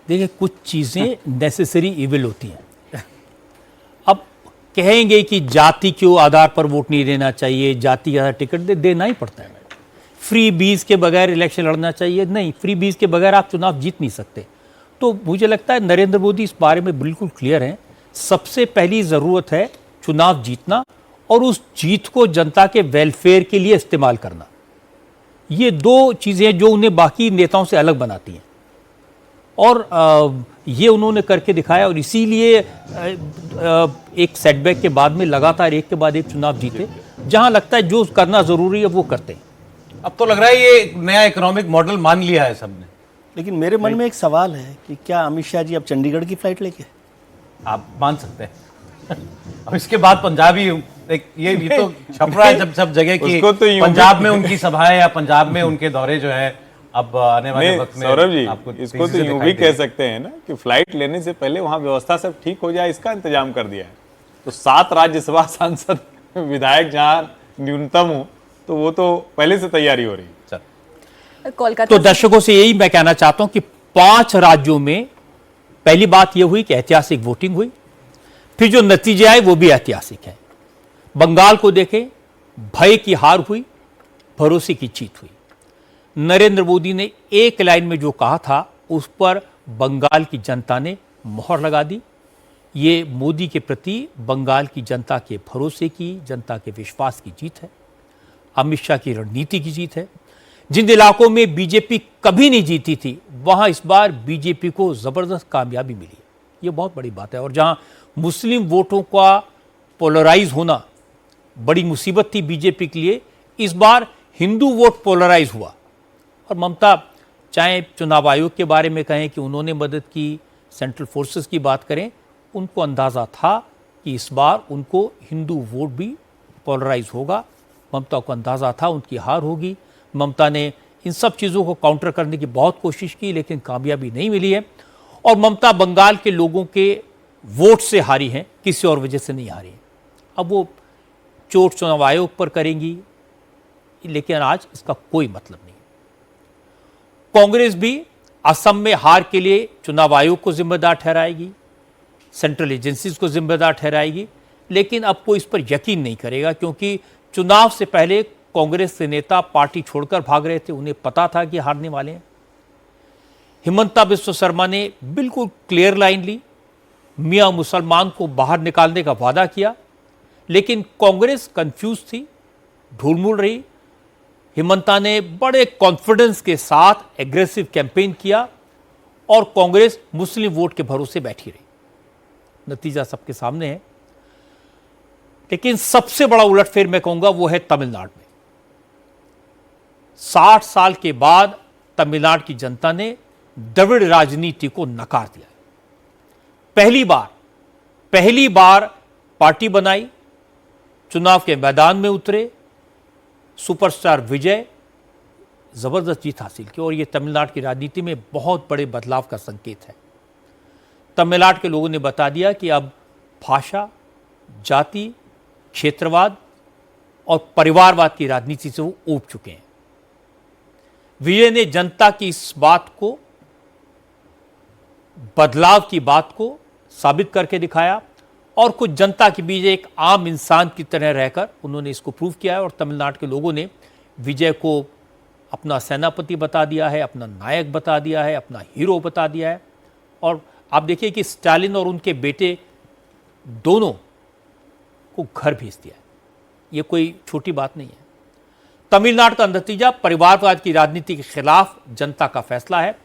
देखिए, कुछ चीज़ें नेसेसरी इविल होती हैं। अब कहेंगे कि जाति के आधार पर वोट नहीं देना चाहिए, जाति के आधार टिकट देना ही पड़ता है। फ्री बीज के बगैर इलेक्शन लड़ना चाहिए? नहीं, फ्री बीज के बगैर आप चुनाव जीत नहीं सकते। तो मुझे लगता है नरेंद्र मोदी इस बारे में बिल्कुल क्लियर हैं। सबसे पहली ज़रूरत है चुनाव जीतना और उस जीत को जनता के वेलफेयर के लिए इस्तेमाल करना। ये दो चीज़ें जो उन्हें बाकी नेताओं से अलग बनाती हैं, और ये उन्होंने करके दिखाया। और इसीलिए एक सेटबैक के बाद में लगातार एक के बाद एक चुनाव जीते। जहां लगता है जो करना जरूरी है वो करते हैं। अब तो लग रहा है ये नया इकोनॉमिक मॉडल मान लिया है सबने। लेकिन मेरे मन में एक सवाल है कि क्या अमित शाह जी अब चंडीगढ़ की फ्लाइट लेके? आप मान सकते हैं। अब इसके बाद पंजाबी ये तो छप रहा है सब जगह की तो पंजाब में उनकी सभाएं या पंजाब में उनके दौरे जो है अब आने वाले वक्त में। सौरभ जी, इसको तो यूं भी कह सकते हैं ना कि फ्लाइट लेने से पहले वहां व्यवस्था सब ठीक हो जाए, इसका इंतजाम कर दिया है। तो 7 राज्यसभा सांसद विधायक जहां न्यूनतम हो तो वो तो पहले से तैयारी हो रही है। कोलकाता तो दर्शकों से यही मैं कहना चाहता हूं कि 5 राज्यों में पहली बात यह हुई कि ऐतिहासिक वोटिंग हुई, फिर जो नतीजे आए वो भी ऐतिहासिक है। बंगाल को देखें, भय की हार हुई, भरोसे की जीत हुई। नरेंद्र मोदी ने एक लाइन में जो कहा था उस पर बंगाल की जनता ने मोहर लगा दी। ये मोदी के प्रति बंगाल की जनता के भरोसे की, जनता के विश्वास की जीत है, अमित शाह की रणनीति की जीत है। जिन इलाकों में बीजेपी कभी नहीं जीती थी वहां इस बार बीजेपी को जबरदस्त कामयाबी मिली। ये बहुत बड़ी बात है। और जहां मुस्लिम वोटों का पोलराइज होना बड़ी मुसीबत थी बीजेपी के लिए, इस बार हिंदू वोट पोलराइज हुआ। और ममता चाहे चुनाव आयोग के बारे में कहें कि उन्होंने मदद की, सेंट्रल फोर्सेस की बात करें, उनको अंदाज़ा था कि इस बार उनको हिंदू वोट भी पोलराइज होगा। ममता को अंदाज़ा था उनकी हार होगी। ममता ने इन सब चीज़ों को काउंटर करने की बहुत कोशिश की लेकिन कामयाबी नहीं मिली है। और ममता बंगाल के लोगों के वोट से हारी हैं, किसी और वजह से नहीं हारी है। अब वो चोट चुनाव आयोग पर करेंगी, लेकिन आज इसका कोई मतलब नहीं। कांग्रेस भी असम में हार के लिए चुनाव आयोग को जिम्मेदार ठहराएगी, सेंट्रल एजेंसीज को जिम्मेदार ठहराएगी, लेकिन अब कोई इस पर यकीन नहीं करेगा क्योंकि चुनाव से पहले कांग्रेस के नेता पार्टी छोड़कर भाग रहे थे। उन्हें पता था कि हारने वाले हैं। हिमंता बिस्वा शर्मा ने बिल्कुल क्लियर लाइन ली, मियां मुसलमान को बाहर निकालने का वादा किया, लेकिन कांग्रेस कंफ्यूज थी, ढूंढ रही। हिमंता ने बड़े कॉन्फिडेंस के साथ एग्रेसिव कैंपेन किया और कांग्रेस मुस्लिम वोट के भरोसे बैठी रही। नतीजा सबके सामने है। लेकिन सबसे बड़ा उलटफेर मैं कहूंगा वो है तमिलनाडु में। 60 साल के बाद तमिलनाडु की जनता ने द्रविड़ राजनीति को नकार दिया। पहली बार पार्टी बनाई, चुनाव के मैदान में उतरे, सुपरस्टार विजय, जबरदस्त जीत हासिल की। और यह तमिलनाडु की राजनीति में बहुत बड़े बदलाव का संकेत है। तमिलनाडु के लोगों ने बता दिया कि अब भाषा, जाति, क्षेत्रवाद और परिवारवाद की राजनीति से वो ऊब चुके हैं। विजय ने जनता की इस बात को, बदलाव की बात को साबित करके दिखाया और कुछ जनता के बीच एक आम इंसान की तरह रहकर उन्होंने इसको प्रूव किया है। और तमिलनाडु के लोगों ने विजय को अपना सेनापति बता दिया है, अपना नायक बता दिया है, अपना हीरो बता दिया है। और आप देखिए कि स्टालिन और उनके बेटे दोनों को घर भेज दिया है। ये कोई छोटी बात नहीं है। तमिलनाडु का नतीजा परिवारवाद की राजनीति के खिलाफ जनता का फैसला है।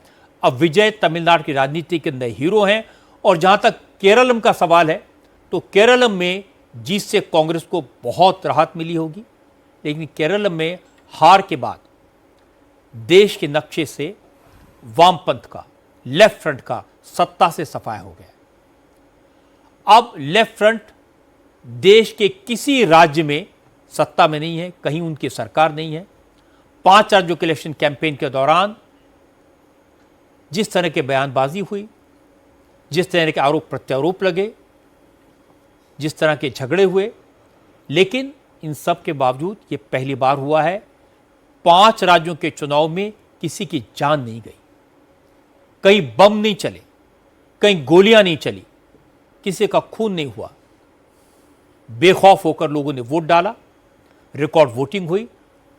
अब विजय तमिलनाडु की राजनीति के नए हीरो हैं। और जहां तक केरलम का सवाल है तो केरलम में जीत से कांग्रेस को बहुत राहत मिली होगी, लेकिन केरलम में हार के बाद देश के नक्शे से वामपंथ का, लेफ्ट फ्रंट का सत्ता से सफाया हो गया। अब लेफ्ट फ्रंट देश के किसी राज्य में सत्ता में नहीं है, कहीं उनकी सरकार नहीं है। 5 राज्यों के इलेक्शन कैंपेन के दौरान जिस तरह के बयानबाजी हुई, जिस तरह के आरोप प्रत्यारोप लगे, जिस तरह के झगड़े हुए, लेकिन इन सब के बावजूद ये पहली बार हुआ है 5 राज्यों के चुनाव में किसी की जान नहीं गई, कहीं बम नहीं चले, कहीं गोलियां नहीं चली, किसी का खून नहीं हुआ। बेखौफ होकर लोगों ने वोट डाला, रिकॉर्ड वोटिंग हुई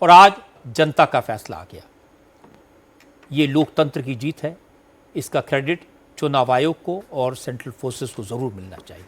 और आज जनता का फैसला आ गया। ये लोकतंत्र की जीत है। इसका क्रेडिट चुनाव आयोग को और सेंट्रल फोर्सेस को जरूर मिलना चाहिए।